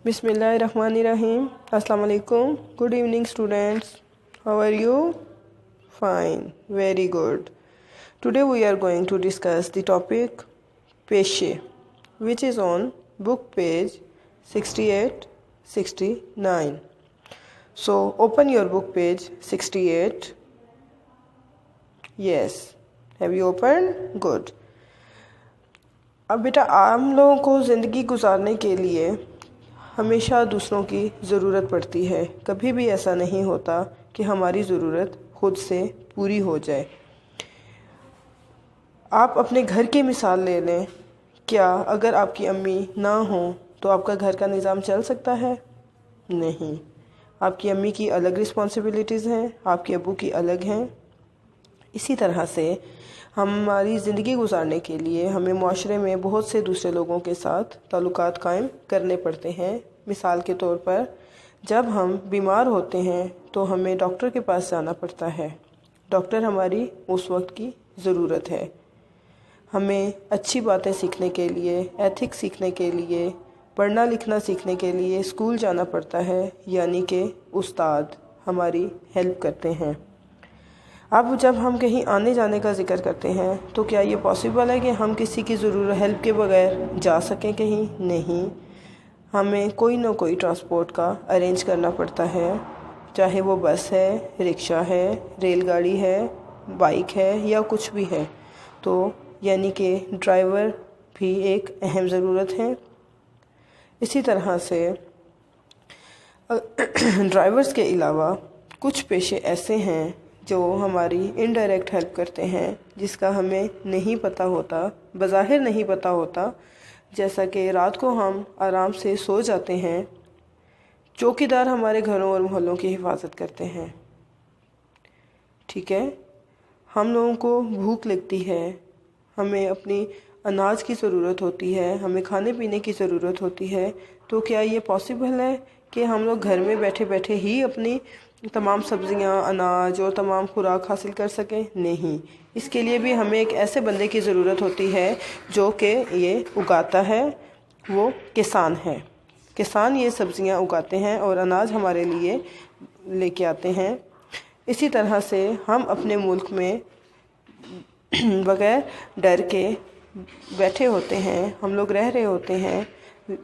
Bismillahirrahmanirrahim. Assalamu alaikum. Good evening, students. How are you? Fine. Very good. Today we are going to discuss the topic Peshe, which is on book page 68-69. So open your book page 68. Yes. Have you opened? Good. अब बेटा हम लोगों को ज़िंदगी गुजारने के लिए हमेशा दूसरों की ज़रूरत पड़ती है। कभी भी ऐसा नहीं होता कि हमारी ज़रूरत खुद से पूरी हो जाए। आप अपने घर की मिसाल ले लें। क्या अगर आपकी अम्मी ना हो तो आपका घर का निज़ाम चल सकता है? नहीं। आपकी अम्मी की अलग रिस्पॉन्सिबिलिटीज़ हैं, आपके अब्बू की अलग हैं। इसी तरह से हमारी ज़िंदगी गुजारने के लिए हमें माशरे में बहुत से दूसरे लोगों के साथ ताल्लुकात कायम करने पड़ते हैं। मिसाल के तौर पर जब हम बीमार होते हैं तो हमें डॉक्टर के पास जाना पड़ता है। डॉक्टर हमारी उस वक्त की ज़रूरत है। हमें अच्छी बातें सीखने के लिए, एथिक्स सीखने के लिए, पढ़ना लिखना सीखने के लिए स्कूल जाना पड़ता है, यानी कि उस्ताद हमारी हेल्प करते हैं। अब जब हम कहीं आने जाने का ज़िक्र करते हैं तो क्या ये पॉसिबल है कि हम किसी की ज़रूरत हेल्प के बगैर जा सकें कहीं? नहीं। हमें कोई ना कोई ट्रांसपोर्ट का अरेंज करना पड़ता है, चाहे वो बस है, रिक्शा है, रेलगाड़ी है, बाइक है या कुछ भी है। तो यानी कि ड्राइवर भी एक अहम ज़रूरत है। इसी तरह से ड्राइवर्स के अलावा कुछ पेशे ऐसे हैं जो हमारी इनडायरेक्ट हेल्प करते हैं, जिसका हमें नहीं पता होता, बज़ाहिर नहीं पता होता। जैसा कि रात को हम आराम से सो जाते हैं, चौकीदार हमारे घरों और मोहल्लों की हिफाजत करते हैं। ठीक है, हम लोगों को भूख लगती है, हमें अपनी अनाज की ज़रूरत होती है, हमें खाने पीने की ज़रूरत होती है। तो क्या ये पॉसिबल है कि हम लोग घर में बैठे बैठे ही अपनी तमाम सब्ज़ियाँ, अनाज और तमाम खुराक हासिल कर सकें? नहीं। इसके लिए भी हमें एक ऐसे बंदे की ज़रूरत होती है जो कि ये उगाता है, वो किसान है। किसान ये सब्ज़ियाँ उगाते हैं और अनाज हमारे लिए लेके आते हैं। इसी तरह से हम अपने मुल्क में बग़ैर डर के बैठे होते हैं, हम लोग रह रहे होते हैं।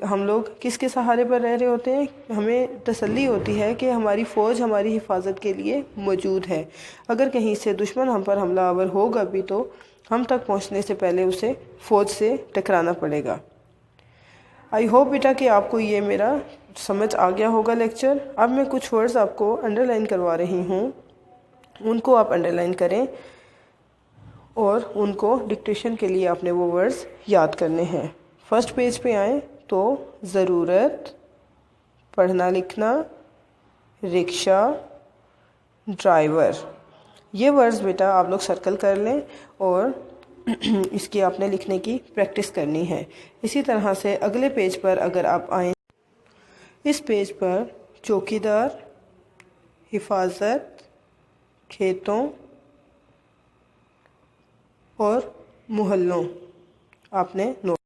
हम लोग किसके सहारे पर रह रहे होते हैं? हमें तसल्ली होती है कि हमारी फ़ौज हमारी हिफाजत के लिए मौजूद है। अगर कहीं से दुश्मन हम पर हमलावर होगा भी तो हम तक पहुंचने से पहले उसे फ़ौज से टकराना पड़ेगा। आई होप बेटा कि आपको ये मेरा समझ आ गया होगा लेक्चर। अब मैं कुछ वर्ड्स आपको अंडरलाइन करवा रही हूँ, उनको आप अंडरलाइन करें और उनको डिक्टेशन के लिए आपने वो वर्ड्स याद करने हैं। फर्स्ट पेज पे आएँ तो ज़रूरत, पढ़ना लिखना, रिक्शा, ड्राइवर, ये वर्ड्स बेटा आप लोग सर्कल कर लें और इसकी आपने लिखने की प्रैक्टिस करनी है। इसी तरह से अगले पेज पर अगर आप आएँ, इस पेज पर चौकीदार, हिफाजत, खेतों और मोहल्लों आपने नोट